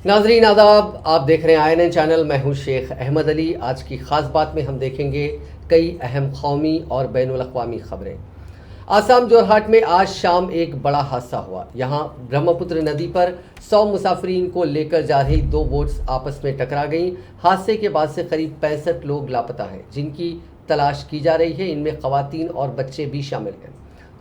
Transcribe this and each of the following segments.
नाजरीन आदाब, आप देख रहे हैं INN चैनल। मैं हूं शेख अहमद अली। आज की ख़ास बात में हम देखेंगे कई अहम कौमी और बैनुल अक़वामी ख़बरें। आसाम जोरहाट में आज शाम एक बड़ा हादसा हुआ। यहां ब्रह्मपुत्र नदी पर 100 मुसाफिरीन को लेकर जा रही दो बोट्स आपस में टकरा गईं। हादसे के बाद से करीब 65 लोग लापता हैं, जिनकी तलाश की जा रही है। इनमें ख़वातीन और बच्चे भी शामिल हैं।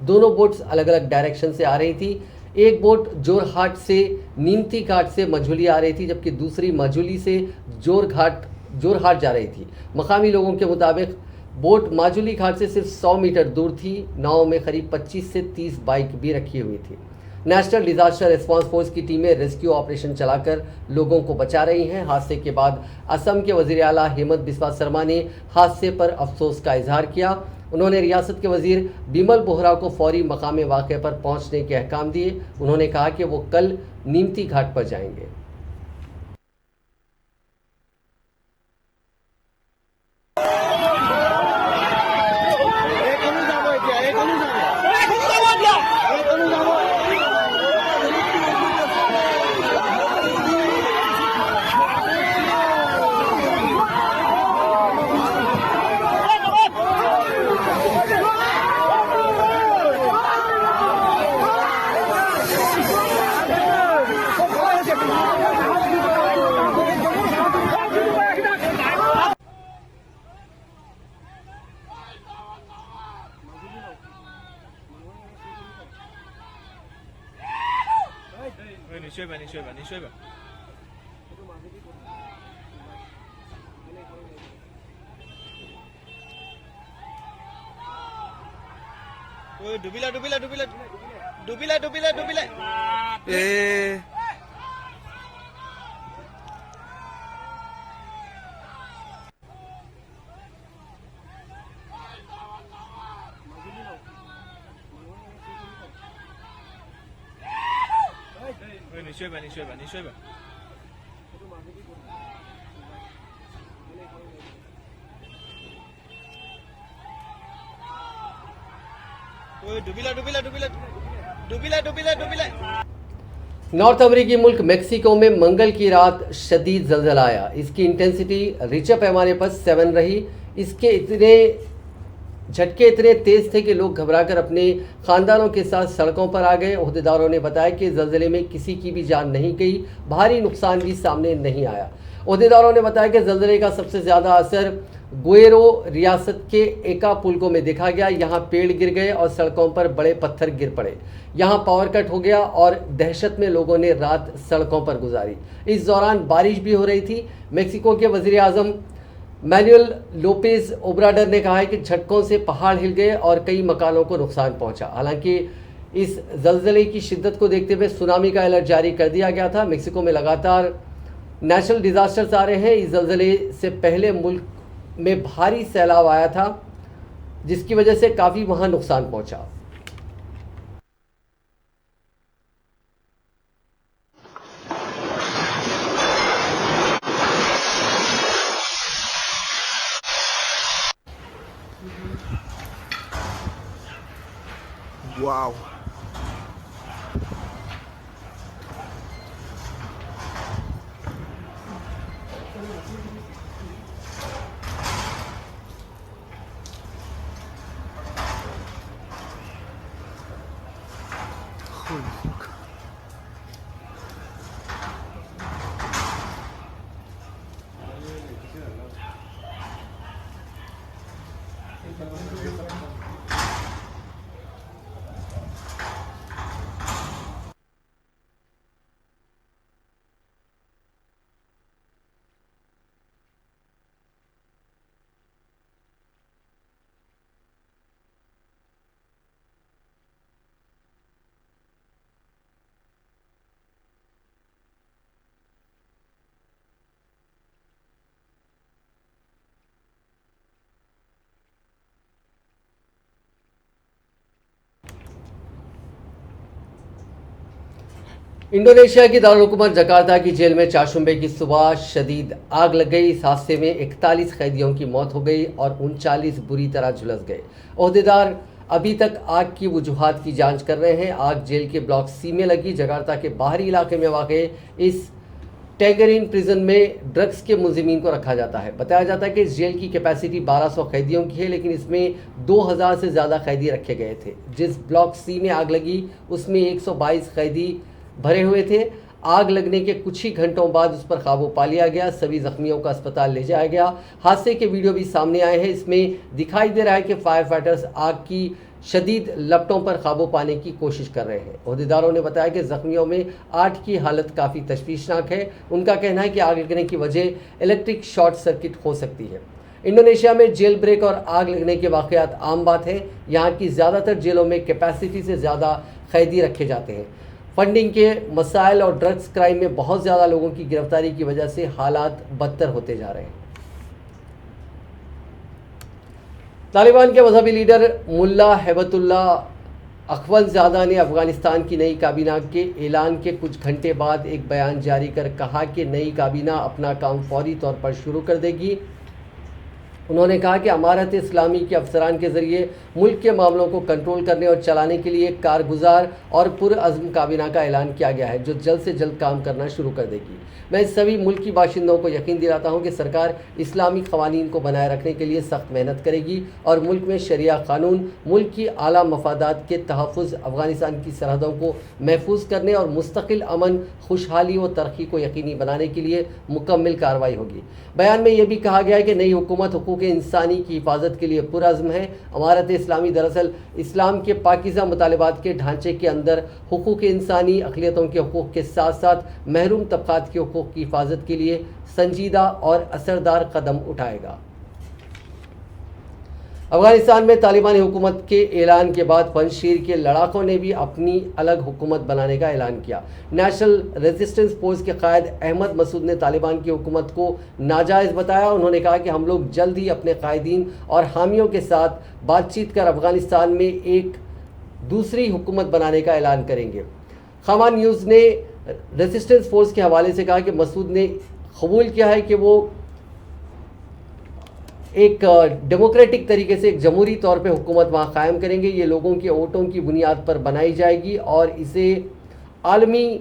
दोनों बोट्स अलग अलग डायरेक्शन से आ रही थी। एक बोट जोरहाट से नीमती घाट से मझुली आ रही थी, जबकि दूसरी मझुली से जोरहाट जा रही थी। मकामी लोगों के मुताबिक बोट माजुली घाट से सिर्फ 100 मीटर दूर थी। नाव में करीब 25 से 30 बाइक भी रखी हुई थी। नेशनल डिजास्टर रिस्पांस फोर्स की टीमें रेस्क्यू ऑपरेशन चलाकर लोगों को बचा रही हैं। हादसे के बाद असम के वजीर आला हेमंत बिस्वा शर्मा ने हादसे पर अफसोस का इजहार किया। उन्होंने रियासत के वजीर बिमल बोहरा को फौरी मकाम वाक़े पर पहुंचने के अहकाम दिए। उन्होंने कहा कि वो कल नीमती घाट पर जाएंगे। নিশ্চয়ই ডুবিলে নিশ্চয়ই ডুবিলে नॉर्थ अमेरिकी मुल्क मेक्सिको में मंगल की रात शदीद जल्जला आया। इसकी इंटेंसिटी रिचर पैमाने पर 7 रही। इसके झटके इतने तेज थे कि लोग घबराकर अपने खानदानों के साथ सड़कों पर आ गए। ओहदेदारों ने बताया कि जल्जले में किसी की भी जान नहीं गई, भारी नुकसान भी सामने नहीं आया। ओहदेदारों ने बताया कि जल्जले का सबसे ज़्यादा असर गुएरो रियासत के एकापुल्को में देखा गया। यहाँ पेड़ गिर गए और सड़कों पर बड़े पत्थर गिर पड़े। यहाँ पावर कट हो गया और दहशत में लोगों ने रात सड़कों पर गुजारी। इस दौरान बारिश भी हो रही थी। मेक्सिको के वज़ीर आज़म मैनुएल लोपेज ओब्राडर ने कहा है कि झटकों से पहाड़ हिल गए और कई मकानों को नुकसान पहुंचा। हालांकि इस जल्जले की शिद्दत को देखते हुए सुनामी का अलर्ट जारी कर दिया गया था। मेक्सिको में लगातार नेशनल डिजास्टर्स आ रहे हैं। इस जल्जले से पहले मुल्क में भारी सैलाब आया था, जिसकी वजह से काफ़ी वहाँ नुकसान पहुंचा। Wow. Holy fuck. इंडोनेशिया की दारुल-हुकूमत जकार्ता की जेल में चारशंबे की सुबह शदीद आग लग गई। इस हादसे में 41 कैदियों की मौत हो गई और 39 बुरी तरह झुलस गए। ओहदेदार अभी तक आग की वजूहात की जांच कर रहे हैं। आग जेल के ब्लॉक सी में लगी। जकार्ता के बाहरी इलाके में वाक़ इस टैंगरीन प्रिजन में ड्रग्स के मुलजिमीन को रखा जाता है। बताया जाता है कि इस जेल की कैपेसिटी 1200 कैदियों की है, लेकिन इसमें 2000 से ज़्यादा कैदी रखे गए थे। जिस ब्लॉक सी में आग लगी उसमें 122 कैदी भरे हुए थे। आग लगने के कुछ ही घंटों बाद उस पर काबू पा लिया गया। सभी जख्मियों को अस्पताल ले जाया गया। हादसे के वीडियो भी सामने आए हैं। इसमें दिखाई दे रहा है कि फायर फाइटर्स आग की शदीद लपटों पर काबू पाने की कोशिश कर रहे हैं। अहदेदारों ने बताया कि जख्मियों में 8 की हालत काफ़ी तशवीशनाक है। उनका कहना है कि आग लगने की वजह इलेक्ट्रिक शॉर्ट सर्किट हो सकती है। इंडोनेशिया में जेल ब्रेक और आग लगने के वाक़यात आम बात है। यहाँ की ज़्यादातर जेलों में कैपेसिटी से ज़्यादा कैदी रखे जाते हैं। फंडिंग के मसाइल और ड्रग्स क्राइम में बहुत ज़्यादा लोगों की गिरफ्तारी की वजह से हालात बदतर होते जा रहे हैं। तालिबान के मजहबी लीडर मुल्ला हैबतुल्ला अखवंदज़ादा ने अफ़गानिस्तान की नई काबीना के ऐलान के कुछ घंटे बाद एक बयान जारी कर कहा कि नई काबीना अपना काम फौरी तौर पर शुरू कर देगी। उन्होंने कहा कि अमारत इस्लामी के अफसरान के ज़रिए मुल्क के मामलों को कंट्रोल करने और चलाने के लिए कारगुजार और पुरअज़्म काबीना का ऐलान किया गया है, जो जल्द से जल्द काम करना शुरू कर देगी। मैं सभी मुल्की बाशिंदों को यकीन दिलाता हूँ कि सरकार इस्लामी क़वानीन को बनाए रखने के लिए सख्त मेहनत करेगी और मुल्क में शरिया क़ानून, मुल्क की आला मफादात के तहफ़्फ़ुज़, अफ़गानिस्तान की सरहदों को महफूज करने और मुस्तकिल अमन, खुशहाली व तरक्की को यकीनी बनाने के लिए मुकम्मल कार्रवाई होगी। बयान में यह भी कहा गया है कि नई हुकूमत हुकूक इंसानी की हिफाजत के लिए पुरअज़्म है। अमारत इस्लामी दरअसल इस्लाम के पाकीज़ा मुतालबात के ढांचे के अंदर हुकूक इंसानी, अक़लियतों के हुकूक़ के साथ साथ महरूम तबक़ात के हुकूक़ की हिफाजत के लिए संजीदा और असरदार कदम उठाएगा। अफगानिस्तान में तालिबानी हुकूमत के ऐलान के बाद पंजशीर के लड़ाकों ने भी अपनी अलग हुकूमत बनाने का ऐलान किया। नेशनल रेजिस्टेंस फोर्स के कायद अहमद मसूद ने तालिबान की हुकूमत को नाजायज़ बताया। उन्होंने कहा कि हम लोग जल्द ही अपने कायदीन और हामियों के साथ बातचीत कर अफगानिस्तान में एक दूसरी हुकूमत बनाने का ऐलान करेंगे। खामा न्यूज़ ने रेजिस्टेंस फोर्स के हवाले से कहा कि मसूद ने कबूल किया है कि वो एक डेमोक्रेटिक तरीके से, एक जमहूरी तौर पे हुकूमत वहाँ कायम करेंगे। ये लोगों के वोटों की बुनियाद पर बनाई जाएगी और इसे आलमी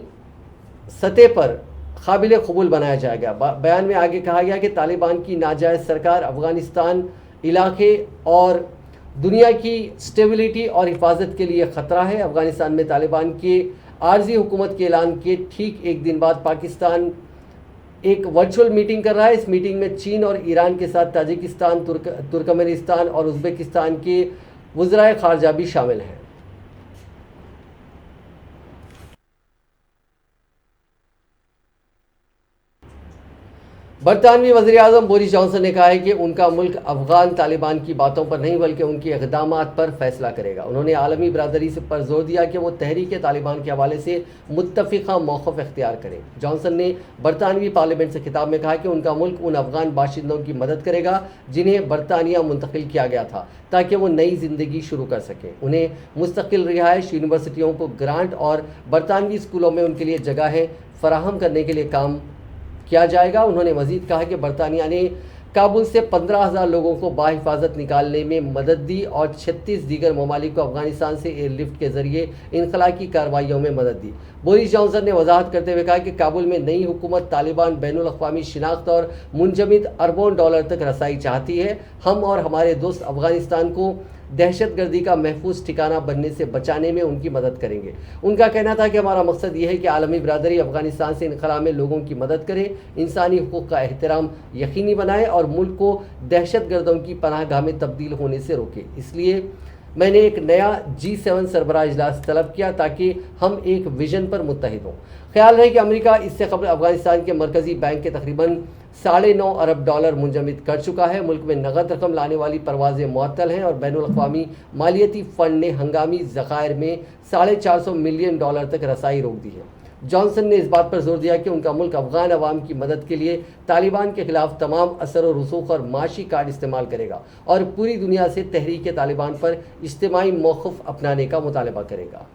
सतह पर काबिल कबूल बनाया जाएगा। बयान में आगे कहा गया कि तालिबान की नाजायज़ सरकार अफ़गानिस्तान इलाके और दुनिया की स्टेबिलिटी और हिफाजत के लिए ख़तरा है। अफ़गानिस्तान में तालिबान के आर्जी हुकूमत के ऐलान के ठीक एक दिन बाद पाकिस्तान एक वर्चुअल मीटिंग कर रहा है। इस मीटिंग में चीन और ईरान के साथ ताजिकिस्तान, तुर्कमेनिस्तान और उज़्बेकिस्तान के वज़राए ख़ारजा भी शामिल हैं। बरतानवी वज़ीर-ए-आज़म बोरिस जॉनसन ने कहा है कि उनका मुल्क अफ़गान तालिबान की बातों पर नहीं बल्कि उनके इक़दामात पर फैसला करेगा। उन्होंने आलमी बरादरी से पर जोर दिया कि वो तहरीक तालिबान के हवाले से मुत्तफ़िक़ा मौक़िफ़ इख्तियार करें। जॉनसन ने बरतानवी पार्लियामेंट से खिताब में कहा कि उनका मुल्क उन अफ़गान बाशिंदों की मदद करेगा जिन्हें बरतानिया मुंतकिल किया गया था, ताकि वो नई ज़िंदगी शुरू कर सकें। उन्हें मुस्तकिल रिहाइश, यूनिवर्सिटियों को ग्रांट और बरतानवी स्कूलों में उनके लिए जगहें फ़राहम करने के लिए काम किया जाएगा। उन्होंने मज़ीद कहा कि बरतानिया ने काबुल से 15,000 लोगों को बाहिफाजत निकालने में मदद दी और 36 दीगर ममालिक को अफगानिस्तान से एयरलिफ्ट के ज़रिए इनखलाकी कार्रवाइयों में मदद दी। बोरिस जॉनसन ने वजाहत करते हुए कहा कि काबुल में नई हुकूमत तालिबान बैनुल-अक़वामी शिनाख्त और मुंजमद अरबों डॉलर तक रसाई चाहती है। हम और हमारे दोस्त अफगानिस्तान को दहशतगर्दी का महफूज ठिकाना बनने से बचाने में उनकी मदद करेंगे। उनका कहना था कि हमारा मकसद ये है कि आलमी बरादरी अफगानिस्तान से इनखला में लोगों की मदद करे, इंसानी हुकूक़ का एहतराम यकीनी बनाए और मुल्क को दहशतगर्दों की पनाहगाह में तब्दील होने से रोके। इसलिए मैंने एक नया G7 सरबराह इजलास तलब किया ताकि हम एक विजन पर मुत्तहिद हों। ख्याल है कि अमेरिका इससे कबल अफगानिस्तान के मरकज़ी बैंक के तकरीबन $9.5 अरब मुंजमद कर चुका है। मुल्क में नगद रकम लाने वाली परवाज़ें मुअत्तल हैं और बैनुल-अक़वामी मालियती फ़ंड ने हंगामी ज़खायर में $450 मिलियन तक रसाई रोक दी है। जॉनसन ने इस बात पर जोर दिया कि उनका मुल्क अफ़गान अवाम की मदद के लिए तालिबान के ख़िलाफ़ तमाम असर और रसूख और माशी कार्ड इस्तेमाल करेगा और पूरी दुनिया से तहरीक तालिबान पर इज्तिमाई मौक़िफ़ अपनाने का मुतालबा करेगा।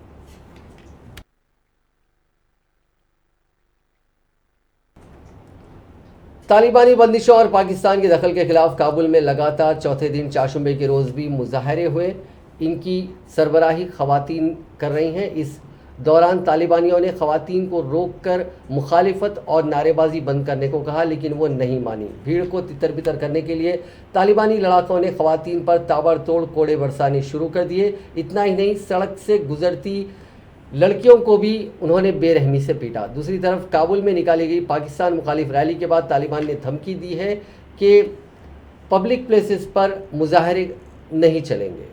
तालिबानी बंदिशों और पाकिस्तान के दखल के खिलाफ काबुल में लगातार चौथे दिन चारशंबे के रोज़ भी मुजाहरे हुए। इनकी सरबराही ख़वातीन कर रही हैं। इस दौरान तालिबानियों ने खवातीन को रोककर मुखालिफत और नारेबाजी बंद करने को कहा, लेकिन वो नहीं मानी। भीड़ को तितर-बितर करने के लिए तालिबानी लड़ाकों ने खवातीन पर ताबड़तोड़ कोड़े बरसाने शुरू कर दिए। इतना ही नहीं, सड़क से गुजरती लड़कियों को भी उन्होंने बेरहमी से पीटा। दूसरी तरफ काबुल में निकाली गई पाकिस्तान मुखालिफ रैली के बाद तालिबान ने धमकी दी है कि पब्लिक प्लेसेस पर मुजाहरे नहीं चलेंगे।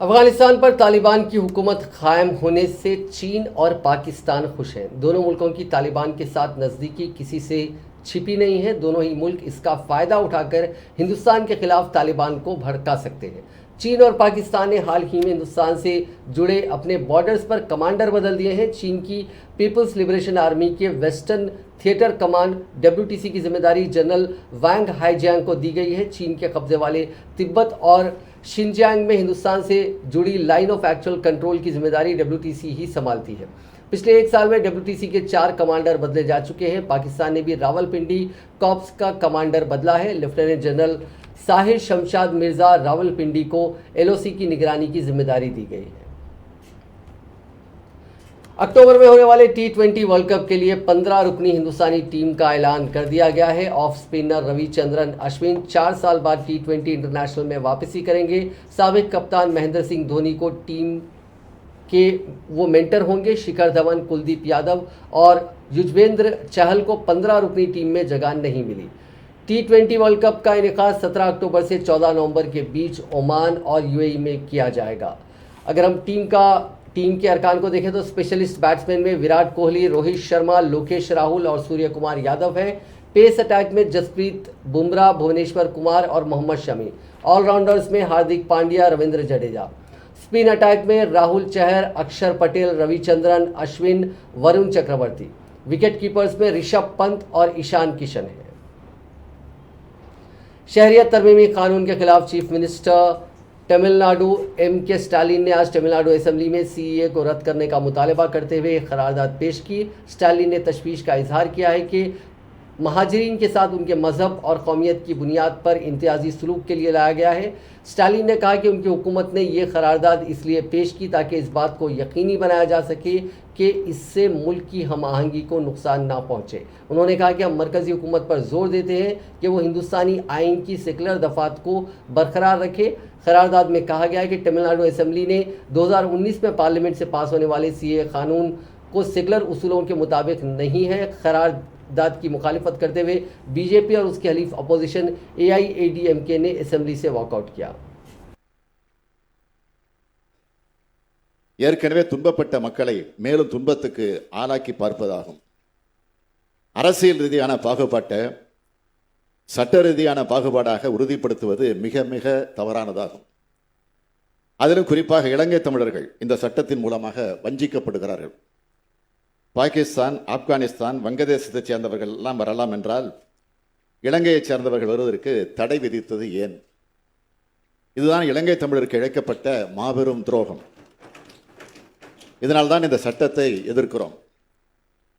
अफगानिस्तान पर तालिबान की हुकूमत कायम होने से चीन और पाकिस्तान खुश हैं। दोनों मुल्कों की तालिबान के साथ नज़दीकी किसी से छिपी नहीं है। दोनों ही मुल्क इसका फ़ायदा उठाकर हिंदुस्तान के खिलाफ तालिबान को भड़का सकते हैं। चीन और पाकिस्तान ने हाल ही में हिंदुस्तान से जुड़े अपने बॉर्डर्स पर कमांडर बदल दिए हैं। चीन की पीपल्स लिबरेशन आर्मी के वेस्टर्न थिएटर कमांड WTC की जिम्मेदारी जनरल वांग हाईजियांग को दी गई है। चीन के कब्जे वाले तिब्बत और शिनजियांग में हिंदुस्तान से जुड़ी लाइन ऑफ एक्चुअल कंट्रोल की जिम्मेदारी WTC ही संभालती है। पिछले एक साल में WTC के 4 कमांडर बदले जा चुके हैं। पाकिस्तान ने भी रावलपिंडी कॉर्प्स का कमांडर बदला है। लेफ्टिनेंट जनरल साहिर शमशाद मिर्जा रावलपिंडी को LOC की निगरानी की जिम्मेदारी दी गई है। अक्टूबर में होने वाले T20 वर्ल्ड कप के लिए 15 रुकनी हिंदुस्तानी टीम का ऐलान कर दिया गया है। ऑफ स्पिनर रविचंद्रन अश्विन 4 साल बाद T20 इंटरनेशनल में वापसी करेंगे। साबिक कप्तान महेंद्र सिंह धोनी को टीम के वो मेंटर होंगे। शिखर धवन, कुलदीप यादव और युजवेंद्र चहल को 15 रुकनी टीम में जगह नहीं मिली। T20 वर्ल्ड कप का इनेकाद 17 अक्टूबर से 14 नवंबर के बीच ओमान और UAE में किया जाएगा। अगर हम टीम के अरकान को देखें तो स्पेशलिस्ट बैट्समैन में विराट कोहली, रोहित शर्मा, लोकेश राहुल और सूर्य कुमार यादव हैं। पेस अटैक में जसप्रीत बुमराह, भुवनेश्वर कुमार और मोहम्मद शमी। ऑलराउंडर्स में हार्दिक पांड्या, रविंद्र जडेजा। स्पिन अटैक में राहुल चहर, अक्षर पटेल, रविचंद्रन अश्विन, वरुण चक्रवर्ती। विकेट कीपर्स में ऋषभ पंत और ईशान किशन हैं। शहरियत तरमीमी कानून के खिलाफ chief minister Tamil Nadu MK Stalin ने आज तमिलनाडु असेंबली में CAA को रद्द करने का मुतालबा करते हुए एक करारदाद पेश की। स्टालिन ने तशवीश का इजहार किया है कि महाजरीन के साथ उनके मजहब और कौमियत की बुनियाद पर इम्तियाजी सलूक के लिए लाया गया है। स्टालिन ने कहा कि उनकी हुकूमत ने यह करारदाद इसलिए पेश की ताकि इस बात को यकीनी बनाया जा सके कि इससे मुल्क की हम आहंगी को नुकसान ना पहुँचे। उन्होंने कहा कि हम मरकज़ी हुकूमत पर जोर देते हैं कि वो हिंदुस्तानी आइन की सेकुलर दफात को बरकरार रखे। करारदाद में कहा गया है कि तमिलनाडु असेंबली ने 2019 में पार्लियामेंट से पास होने वाले CAA कानून को सेकुलर उसूलों के मुताबिक नहीं है। करारदाद की मुखालिफत करते हुए BJP और उसके हलीफ अपोजिशन AIADMK ने असेंबली से वॉकआउट किया। ஏற்கனவே துன்பப்பட்ட மக்களை மேலும் துன்பத்துக்கு ஆளாக்கி பார்ப்பதாகும். அரசியல் ரீதியான பாகுபாட்டை சட்ட ரீதியான பாகுபாடாக உறுதிப்படுத்துவது மிக மிக தவறானதாகும். அதிலும் குறிப்பாக இலங்கை தமிழர்கள் இந்த சட்டத்தின் மூலமாக வஞ்சிக்கப்படுகிறார்கள். பாகிஸ்தான், ஆப்கானிஸ்தான், வங்கதேசத்தைச் சேர்ந்தவர்கள் எல்லாம் வரலாம் என்றால் இலங்கையைச் சேர்ந்தவர்கள் வருவதற்கு தடை விதித்தது ஏன்? இதுதான் இலங்கை தமிழருக்கு இழைக்கப்பட்ட மாபெரும் துரோகம். இதனால்தான் இந்த சட்டத்தை எதிர்க்கிறோம்.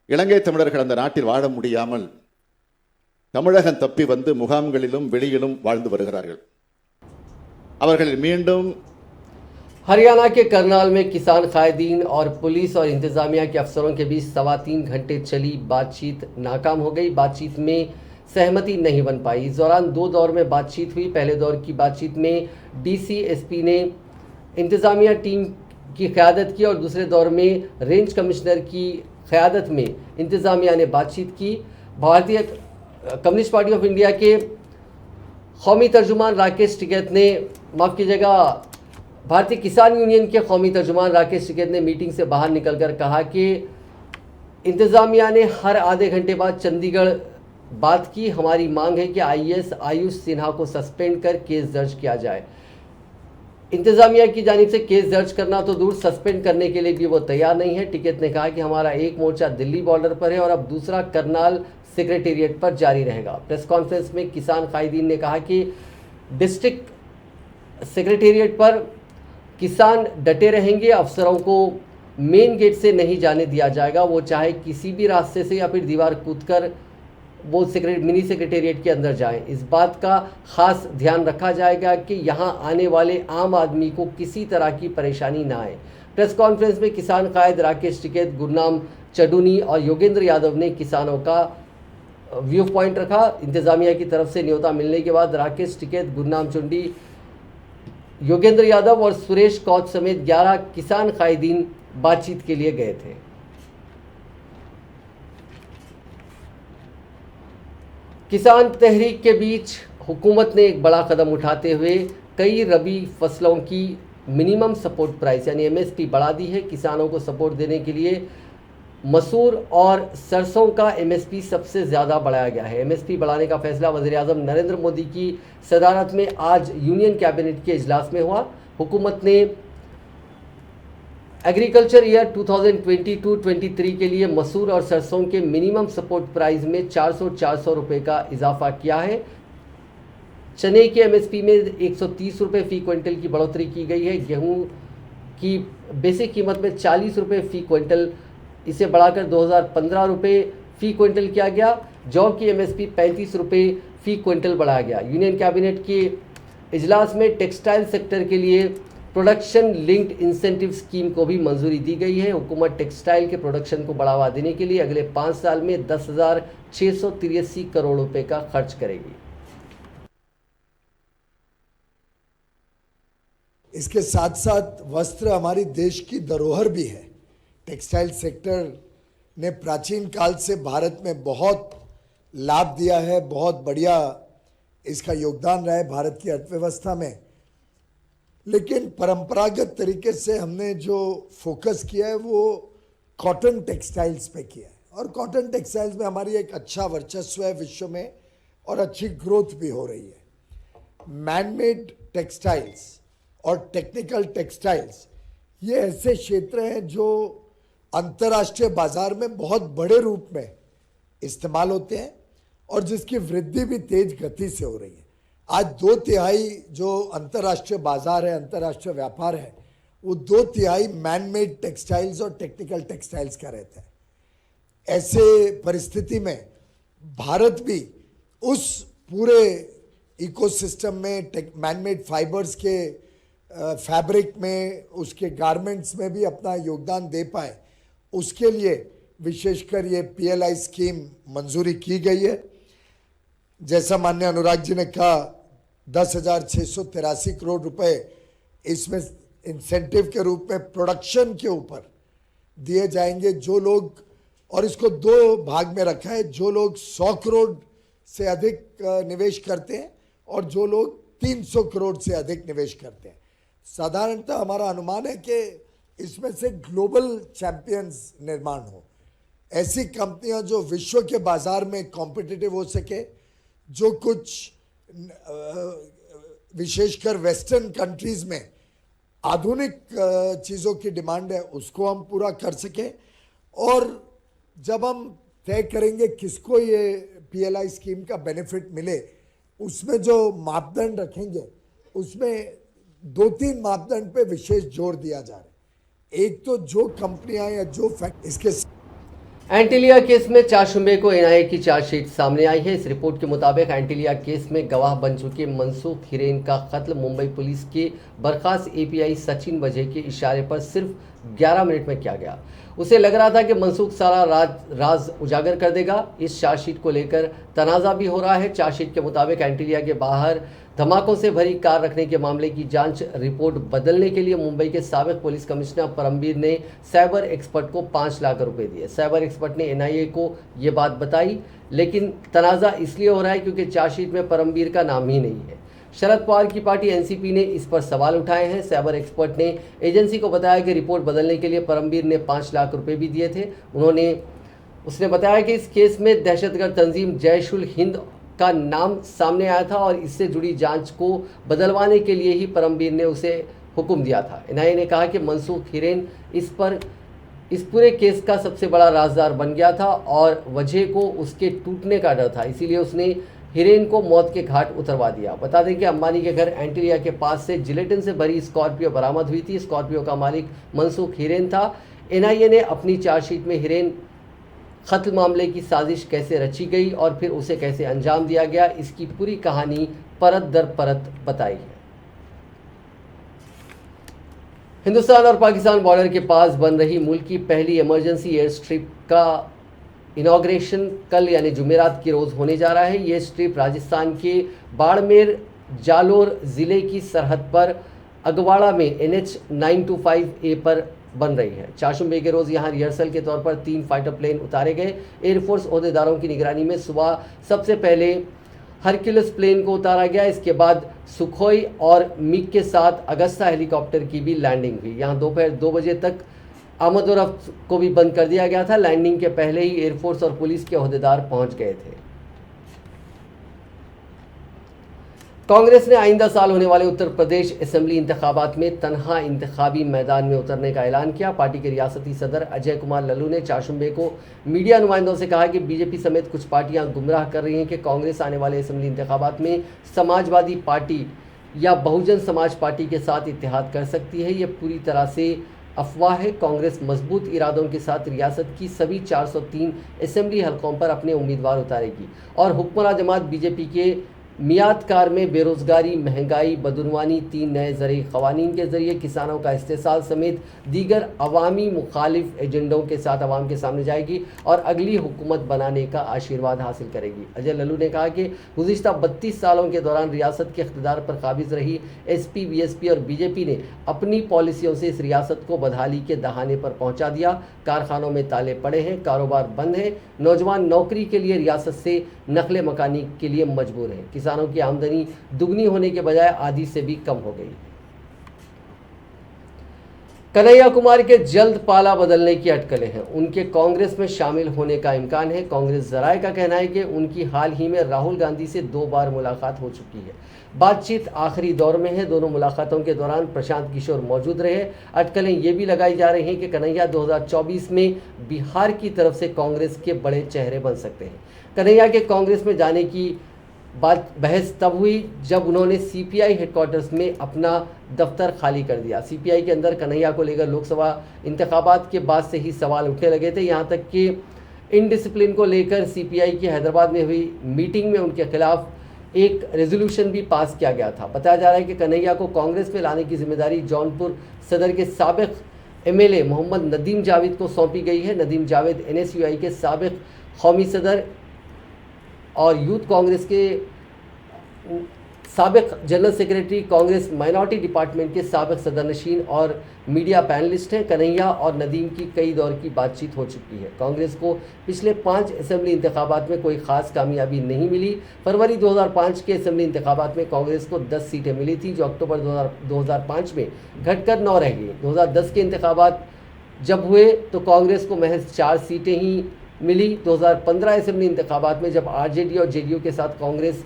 இலங்கை தமிழர்கள் அந்த நாட்டில் வாழ முடியாமல் தமிழகம் தப்பி வந்து முகாம்களிலும் வெளியிலும் வாழ்ந்து வருகிறார்கள். அவர்கள் மீண்டும் हरियाणा के करनाल में किसान कायदीन और पुलिस और इंतजामिया के अफसरों के बीच 3.25 घंटे चली बातचीत नाकाम हो गई। बातचीत में सहमति नहीं बन पाई। इस दौरान दो दौर में बातचीत हुई। पहले दौर की बातचीत में डीसीएसपी ने इंतज़ामिया टीम की क़यादत की और दूसरे दौर में रेंज कमिश्नर की क़यादत में इंतज़ामिया ने बातचीत की। भारतीय कम्युनिस्ट पार्टी ऑफ इंडिया के कौमी तर्जुमान राकेश टिकैत ने भारतीय किसान यूनियन के कौमी तर्जुमान राकेश टिकैत ने मीटिंग से बाहर निकलकर कहा कि इंतज़ामिया ने हर आधे घंटे बाद चंडीगढ़ बात की। हमारी मांग है कि आईएएस आयुष सिन्हा को सस्पेंड कर केस दर्ज किया जाए। इंतज़ामिया की जानिब से केस दर्ज करना तो दूर, सस्पेंड करने के लिए भी वो तैयार नहीं है। टिकैत ने कहा कि हमारा एक मोर्चा दिल्ली बॉर्डर पर है और अब दूसरा करनाल सेक्रेटेरिएट पर जारी रहेगा। प्रेस कॉन्फ्रेंस में किसान कायदीन ने कहा कि डिस्ट्रिक्ट सेक्रेटेरिएट पर किसान डटे रहेंगे। अफसरों को मेन गेट से नहीं जाने दिया जाएगा, वो चाहे किसी भी रास्ते से या फिर दीवार कूदकर वो मिनी सेक्रेटेरिएट के अंदर जाएं। इस बात का खास ध्यान रखा जाएगा कि यहाँ आने वाले आम आदमी को किसी तरह की परेशानी ना आए। प्रेस कॉन्फ्रेंस में किसान कायद राकेश टिकैत, गुरनाम चडूनी और योगेंद्र यादव ने किसानों का व्यू पॉइंट रखा। इंतज़ामिया की तरफ से न्योता मिलने के बाद राकेश टिकैत, गुरनाम चुंडी, योगेंद्र यादव और सुरेश कौत समेत 11 किसान कायदीन बातचीत के लिए गए थे। किसान तहरीक के बीच हुकूमत ने एक बड़ा कदम उठाते हुए कई रबी फसलों की मिनिमम सपोर्ट प्राइस यानी एमएसपी बढ़ा दी है। किसानों को सपोर्ट देने के लिए मसूर और सरसों का एमएसपी सबसे ज़्यादा बढ़ाया गया है। एमएसपी बढ़ाने का फैसला वज़ीर-ए-आज़म नरेंद्र मोदी की सदारत में आज यूनियन कैबिनेट के इजलास में हुआ। हुकूमत ने एग्रीकल्चर ईयर 2022-23 के लिए मसूर और सरसों के मिनिमम सपोर्ट प्राइस में 400 रुपये का इजाफा किया है। चने के एमएसपी में 130 रुपये फ़ी क्विंटल की बढ़ोतरी की गई है। गेहूं की बेसिक कीमत में 40 रुपये फ़ी क्विंटल, इसे बढ़ाकर 2015 रुपये फ़ी क्विंटल किया गया। जौ की एमएसपी 35 रुपये फ़ी क्विंटल बढ़ाया गया। यूनियन कैबिनेट के इजलास में टेक्सटाइल सेक्टर के लिए प्रोडक्शन लिंक्ड इंसेंटिव स्कीम को भी मंजूरी दी गई है। हुकूमत टेक्सटाइल के प्रोडक्शन को बढ़ावा देने के लिए अगले 5 साल में 10,683 करोड़ रुपए का खर्च करेगी। इसके साथ साथ वस्त्र हमारी देश की धरोहर भी है। टेक्सटाइल सेक्टर ने प्राचीन काल से भारत में बहुत लाभ दिया है, बहुत बढ़िया इसका योगदान रहा है भारत की अर्थव्यवस्था में। लेकिन परंपरागत तरीके से हमने जो फोकस किया है वो कॉटन टेक्सटाइल्स पे किया है और कॉटन टेक्सटाइल्स में हमारी एक अच्छा वर्चस्व है विश्व में और अच्छी ग्रोथ भी हो रही है। मैनमेड टेक्सटाइल्स और टेक्निकल टेक्सटाइल्स ये ऐसे क्षेत्र हैं जो अंतर्राष्ट्रीय बाजार में बहुत बड़े रूप में इस्तेमाल होते हैं और जिसकी वृद्धि भी तेज गति से हो रही है। आज 2/3 जो अंतर्राष्ट्रीय बाजार है, अंतर्राष्ट्रीय व्यापार है, वो 2/3 मैनमेड टेक्सटाइल्स और टेक्निकल टेक्सटाइल्स का रहता है। ऐसे परिस्थिति में भारत भी उस पूरे इकोसिस्टम में मैनमेड फाइबर्स के फैब्रिक में, उसके गारमेंट्स में भी अपना योगदान दे पाए, उसके लिए विशेषकर ये पीएलआई स्कीम मंजूरी की गई है। जैसा माननीय अनुराग जी ने कहा 10,683 करोड़ रुपए इसमें इंसेंटिव के रूप में प्रोडक्शन के ऊपर दिए जाएंगे। जो लोग, और इसको 2 भाग में रखा है, जो लोग 100 करोड़ से अधिक निवेश करते हैं और जो लोग 300 करोड़ से अधिक निवेश करते हैं। साधारणतः हमारा अनुमान है कि इसमें से ग्लोबल चैंपियंस निर्माण हो, ऐसी कंपनियां जो विश्व के बाजार में कॉम्पिटिटिव हो सके, जो कुछ विशेषकर वेस्टर्न कंट्रीज में आधुनिक चीज़ों की डिमांड है उसको हम पूरा कर सकें। और जब हम तय करेंगे किसको ये पीएलआई स्कीम का बेनिफिट मिले, उसमें जो मापदंड रखेंगे उसमें 2-3 मापदंड पे विशेष जोर दिया जा रहा है। एक तो जो कंपनियां या जो इसके एंटीलिया केस में चारशुंबे को एनआईए की चार्जशीट सामने आई है। इस रिपोर्ट के मुताबिक एंटीलिया केस में गवाह बन चुके मनसूख हिरेन का कत्ल मुंबई पुलिस के बर्खास्त एपीआई सचिन वजह के इशारे पर सिर्फ 11 मिनट में किया गया। उसे लग रहा था कि मनसूख सारा राज उजागर कर देगा। इस चार्जशीट को लेकर तनाज़ा भी हो रहा है। चार्जशीट के मुताबिक एंटीलिया के बाहर धमाकों से भरी कार रखने के मामले की जांच रिपोर्ट बदलने के लिए मुंबई के साबिक पुलिस कमिश्नर परमबीर ने साइबर एक्सपर्ट को 5 लाख रुपए दिए। साइबर एक्सपर्ट ने एनआईए को ये बात बताई, लेकिन तनाज़ा इसलिए हो रहा है क्योंकि चार्जशीट में परमबीर का नाम ही नहीं है। शरद पवार की पार्टी एनसीपी ने इस पर सवाल उठाए हैं। साइबर एक्सपर्ट ने एजेंसी को बताया कि रिपोर्ट बदलने के लिए परमबीर ने 5 लाख रुपए भी दिए थे। उसने बताया कि इस केस में दहशतगर्द तंजीम जैश उल हिंद का नाम सामने आया था और इससे जुड़ी जांच को बदलवाने के लिए ही परमबीर ने उसे हुक्म दिया था। एनआईए ने कहा कि मनसूख हिरेन इस पूरे केस का सबसे बड़ा राजदार बन गया था और वजह को उसके टूटने का डर था, इसीलिए उसने हिरेन को मौत के घाट उतरवा दिया। बता दें कि अंबानी के घर एंटीलिया के पास से जिलेटिन से भरी स्कॉर्पियो बरामद हुई थी। स्कॉर्पियो का मालिक मनसूख हिरेन था। एनआईए ने अपनी चार्जशीट में हिरेन कत्ल मामले की साजिश कैसे रची गई और फिर उसे कैसे अंजाम दिया गया, इसकी पूरी कहानी परत दर परत बताई है। हिंदुस्तान और पाकिस्तान बॉर्डर के पास बन रही मुल्क की पहली इमरजेंसी एयर स्ट्रिप का इनॉग्रेशन कल यानी जुमेरात की रोज़ होने जा रहा है। ये स्ट्रिप राजस्थान के बाड़मेर जालोर ज़िले की सरहद पर अगवाड़ा में NH 925A पर बन रही है। चाशुंबे के रोज़ यहाँ रिहर्सल के तौर पर 3 फाइटर प्लेन उतारे गए। एयरफोर्स ओहदेदारों की निगरानी में सुबह सबसे पहले हरक्यूलिस प्लेन को उतारा गया। इसके बाद सुखोई और मिग के साथ अगस्ता हेलीकॉप्टर की भी लैंडिंग हुई। यहाँ दोपहर 2 बजे तक आमद और रफ्त को भी बंद कर दिया गया था। लैंडिंग के पहले ही एयरफोर्स और पुलिस के ओहदेदार पहुंच गए थे। कांग्रेस ने आइंदा साल होने वाले उत्तर प्रदेश असेंबली इंतखाबात में तनहा इंतखाबी मैदान में उतरने का ऐलान किया। पार्टी के रियासती सदर अजय कुमार लल्लू ने चाशुंबे को मीडिया नुमाइंदों से कहा कि बीजेपी समेत कुछ पार्टियां गुमराह कर रही हैं कि कांग्रेस आने वाले असेंबली इंतखाबात में समाजवादी पार्टी या बहुजन समाज पार्टी के साथ इत्तेहाद कर सकती है। ये पूरी तरह से अफवाह है। कांग्रेस मजबूत इरादों के साथ रियासत की सभी 403 असेंबली हलकों पर अपने उम्मीदवार उतारेगी और हुक्मरान जमात बीजेपी के मियादकार में बेरोजगारी, महंगाई, बदनवानी, 3 नए ज़रूरी क़वानीन के ज़रिए किसानों का इस्तेसाल समेत दीगर अवामी मुखालिफ एजेंडों के साथ अवाम के सामने जाएगी और अगली हुकूमत बनाने का आशीर्वाद हासिल करेगी। अजय लल्लू ने कहा कि गुज़िश्ता 32 सालों के दौरान रियासत के इक़्तिदार पर काबिज़ रही SP, BSP और बीजेपी ने अपनी पॉलिसियों से इस रियासत को बदहाली के दहाने पर पहुँचा दिया। कारखानों में ताले पड़े हैं, कारोबार बंद है, नौजवान नौकरी के लिए रियासत से नकले मकानी के लिए मजबूर हैं। किसानों की आमदनी दुगनी होने के बजाय आधी से भी कम हो गई। कन्हैया कुमार के जल्द पाला बदलने की अटकलें हैं। उनके कांग्रेस में शामिल होने का इम्कान है। कांग्रेस जराये का कहना है कि उनकी हाल ही में राहुल गांधी से 2 बार मुलाकात हो चुकी है। बातचीत आखिरी दौर में है। दोनों मुलाकातों के दौरान प्रशांत किशोर मौजूद रहे। अटकलें ये भी लगाई जा रही हैं कि कन्हैया 2024 में बिहार की तरफ से कांग्रेस के बड़े चेहरे बन सकते हैं। कन्हैया के कांग्रेस में जाने की बहस तब हुई जब उन्होंने CPI हेडक्वार्टर्स में अपना दफ्तर खाली कर दिया। CPI के अंदर कन्हैया को लेकर लोकसभा इंतखाबात के बाद से ही सवाल उठने लगे थे। यहाँ तक कि इनडिसिप्लिन को लेकर CPI की हैदराबाद में हुई मीटिंग में उनके खिलाफ एक रेजोल्यूशन भी पास किया गया था। बताया जा रहा है कि कन्हैया को कांग्रेस में लाने की जिम्मेदारी जौनपुर सदर के साबिक MLA मोहम्मद नदीम जावेद को सौंपी गई है। नदीम जावेद NSUI के साबिक कौमी सदर और यूथ कांग्रेस के साबिक general secretary, Congress minority department के साबिक सदरनशीन और मीडिया पैनलिस्ट हैं। कन्हैया और नदीम की कई दौर की बातचीत हो चुकी है। कांग्रेस को पिछले 5 असेंबली इंतखाबात में कोई खास कामयाबी नहीं मिली। फरवरी 2005 के असेंबली इंतखाबात में कांग्रेस को 10 सीटें मिली थी, जो अक्टूबर 2005 में घटकर 9 रह गई। 2010 के इंतखाबात जब हुए तो कांग्रेस को महज 4 सीटें ही मिली। 2015 असेंबली इंतखाबात में जब RJD और JDU के साथ कांग्रेस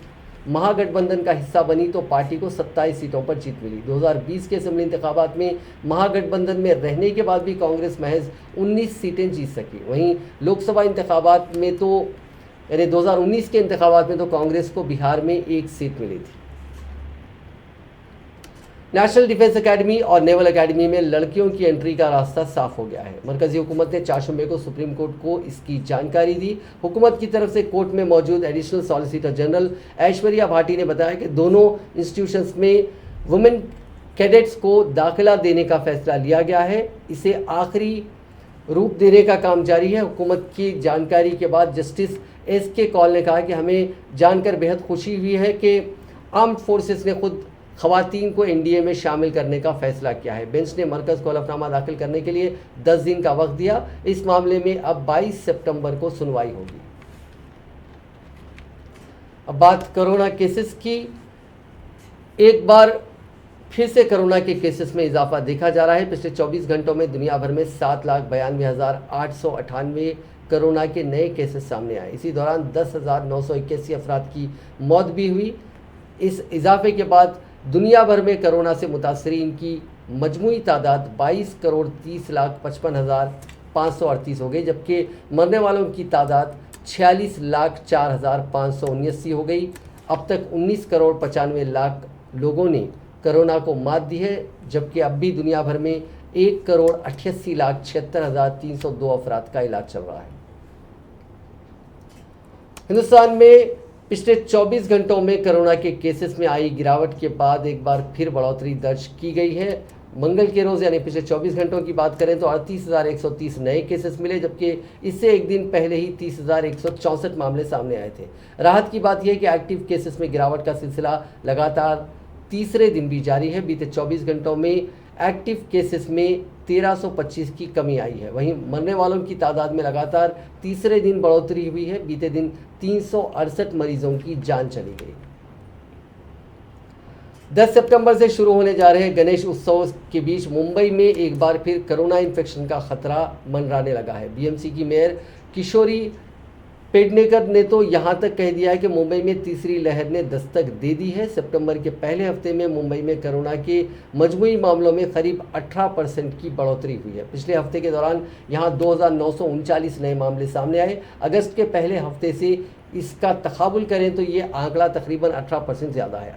महागठबंधन का हिस्सा बनी तो पार्टी को 27 सीटों पर जीत मिली। 2020 के असेंबली इंतखाबात में महागठबंधन में रहने के बाद भी कांग्रेस महज 19 सीटें जीत सकी। वहीं लोकसभा इंतखाबात में तो यानी 2019 के इंतखाबात में तो कांग्रेस को बिहार में 1 सीट मिली थी। नेशनल डिफेंस एकेडमी और नेवल एकेडमी में लड़कियों की एंट्री का रास्ता साफ हो गया है। मरकजी हुकूमत ने चाशुंबे को सुप्रीम कोर्ट को इसकी जानकारी दी। हुकूमत की तरफ से कोर्ट में मौजूद additional solicitor general Aishwarya Bhati ने बताया कि दोनों इंस्टीट्यूशंस में वुमेन कैडेट्स को दाखिला देने का फैसला लिया गया है। इसे आखिरी रूप देने का काम जारी है। हुकूमत की जानकारी के बाद जस्टिस SK कौल ने कहा कि हमें जानकर बेहद खुशी हुई है कि आर्म्ड फोर्सेस ने खुद खवातीन को NDA में शामिल करने का फैसला किया है। बेंच ने मरकज़ को हलफनामा दाखिल करने के लिए 10 दिन का वक्त दिया। इस मामले में अब 22 सितंबर को सुनवाई होगी। अब बात कोरोना केसेस की। एक बार फिर से कोरोना के केसेस में इजाफा देखा जा रहा है। पिछले 24 घंटों में दुनिया भर में 7,92,898 कोरोना के नए केसेस सामने आए। इसी दौरान 10,981 अफराद की मौत भी हुई। इस इजाफे के बाद दुनिया भर में कोरोना से मुतासरीन की मजमूई तादाद 22,30,55,538 हो गई, जबकि मरने वालों की तादाद 46,04,579 हो गई। अब तक 19,95,00,000 लोगों ने कोरोना को मात दी है, जबकि अब भी दुनिया भर में 1,88,76,302 अफराद का इलाज चल रहा है। हिंदुस्तान में पिछले 24 घंटों में कोरोना के केसेस में आई गिरावट के बाद एक बार फिर बढ़ोतरी दर्ज की गई है। मंगल के रोज़ यानी पिछले 24 घंटों की बात करें तो 38,130 नए केसेस मिले, जबकि इससे एक दिन पहले ही 30,164 मामले सामने आए थे। राहत की बात यह है कि एक्टिव केसेस में गिरावट का सिलसिला लगातार तीसरे दिन भी जारी है। बीते 24 घंटों में एक्टिव केसेस में 1325 की कमी आई है। वहीं मरने वालों की तादाद में लगातार तीसरे दिन बढ़ोतरी हुई है। बीते दिन 368 मरीजों की जान चली गई। 10 सितंबर से शुरू होने जा रहे गणेश उत्सव के बीच मुंबई में एक बार फिर कोरोना इन्फेक्शन का खतरा मंडराने लगा है। BMC की मेयर किशोरी पेडनेकर ने तो यहाँ तक कह दिया है कि मुंबई में तीसरी लहर ने दस्तक दे दी है। सितंबर के पहले हफ्ते में मुंबई में कोरोना के मजमूई मामलों में करीब 18% की बढ़ोतरी हुई है। पिछले हफ्ते के दौरान यहाँ 2,939 नए मामले सामने आए। अगस्त के पहले हफ्ते से इसका तकाबुल करें तो ये आंकड़ा तकरीबन 18% ज़्यादा है।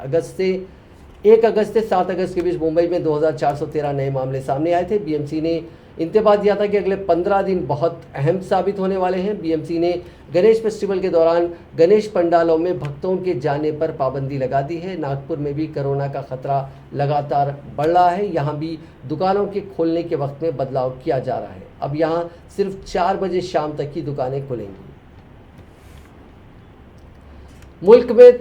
1 अगस्त से 7 अगस्त के बीच मुंबई में 2,413 नए मामले सामने आए थे। BMC ने इंतबाह दिया था कि अगले 15 दिन बहुत अहम साबित होने वाले हैं। BMC ने गणेश फेस्टिवल के दौरान गणेश पंडालों में भक्तों के जाने पर पाबंदी लगा दी है। नागपुर में भी कोरोना का खतरा लगातार बढ़ रहा है। यहाँ भी दुकानों के खोलने के वक्त में बदलाव किया जा रहा है। अब यहाँ सिर्फ 4 बजे शाम तक की दुकानें खुलेंगी। मुल्क में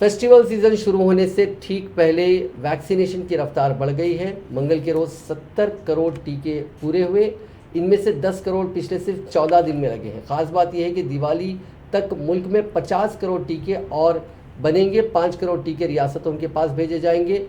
फेस्टिवल सीजन शुरू होने से ठीक पहले वैक्सीनेशन की रफ्तार बढ़ गई है। मंगल के रोज़ 70 करोड़ टीके पूरे हुए। इनमें से 10 करोड़ पिछले सिर्फ 14 दिन में लगे हैं। ख़ास बात यह है कि दिवाली तक मुल्क में 50 करोड़ टीके और बनेंगे। 5 करोड़ टीके रियासतों के पास भेजे जाएंगे,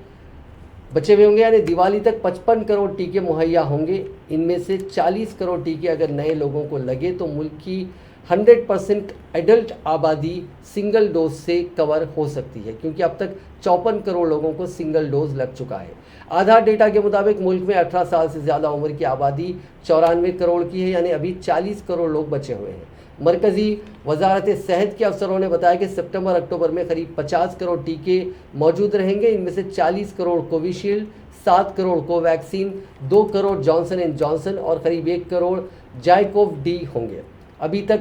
बचे हुए होंगे, यानी दिवाली तक 55 करोड़ टीके मुहैया होंगे। इनमें से 40 करोड़ टीके अगर नए लोगों को लगे तो मुल्क की 100% एडल्ट आबादी सिंगल डोज से कवर हो सकती है, क्योंकि अब तक 54 करोड़ लोगों को सिंगल डोज लग चुका है। आधार डेटा के मुताबिक मुल्क में 18 साल से ज़्यादा उम्र की आबादी 94 करोड़ की है, यानी अभी 40 करोड़ लोग बचे हुए हैं। मरकज़ी वजारत सेहत के अफसरों ने बताया कि सितंबर अक्टूबर में करीब 50 करोड़ टीके मौजूद रहेंगे। इनमें से 40 crore Covishield, 7 crore Covaxin, 2 crore Johnson and Johnson और करीब 1 करोड़ जाइकोव डी होंगे। अभी तक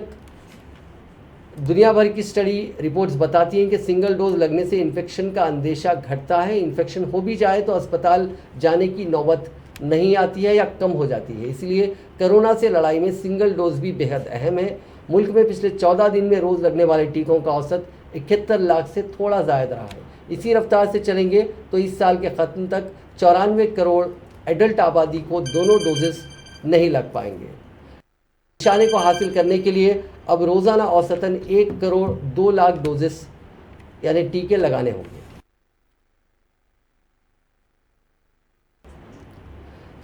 दुनिया भर की स्टडी रिपोर्ट्स बताती हैं कि सिंगल डोज लगने से इन्फेक्शन का अंदेशा घटता है। इन्फेक्शन हो भी जाए तो अस्पताल जाने की नौबत नहीं आती है या कम हो जाती है। इसलिए कोरोना से लड़ाई में सिंगल डोज भी बेहद अहम है। मुल्क में पिछले 14 दिन में रोज़ लगने वाले टीकों का औसत 71 लाख से थोड़ा ज़्यादा रहा है। इसी रफ्तार से चलेंगे तो इस साल के ख़त्म तक 94 करोड़ एडल्ट आबादी को दोनों डोजेस नहीं लग पाएंगे। निशाने को हासिल करने के लिए अब रोज़ाना औसतन 1 करोड़ 2 लाख डोजेस यानी टीके लगाने होंगे।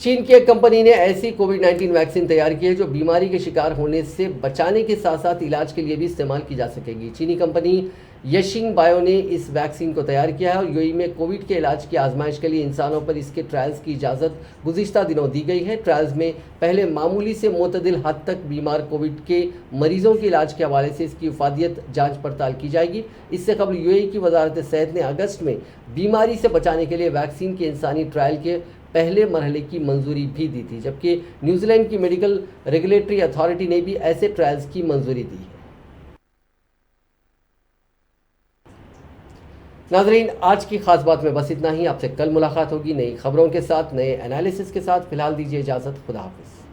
चीन की एक कंपनी ने ऐसी कोविड-19 वैक्सीन तैयार की है जो बीमारी के शिकार होने से बचाने के साथ साथ इलाज के लिए भी इस्तेमाल की जा सकेगी। चीनी कंपनी यशिंग बायो ने इस वैक्सीन को तैयार किया है और यूएई में कोविड के इलाज की आजमाइश के लिए इंसानों पर इसके ट्रायल्स की इजाज़त गुज़िश्ता दिनों दी गई है। ट्रायल्स में पहले मामूली से मुतदिल हद तक बीमार कोविड के मरीजों के इलाज के हवाले से इसकी इफादियत जांच पड़ताल की जाएगी। इससे कबल यूएई की वजारत सेहत ने अगस्त में बीमारी से बचाने के लिए वैक्सीन के इंसानी ट्रायल के पहले मरहले की मंजूरी भी दी थी, जबकि न्यूजीलैंड की मेडिकल रेगुलेटरी अथॉरिटी ने भी ऐसे ट्रायल्स की मंजूरी दी है। नाजरीन, आज की खास बात में बस इतना ही। आपसे कल मुलाकात होगी नई खबरों के साथ, नए एनालिसिस के साथ। फिलहाल दीजिए इजाज़त। खुदा हाफिज़।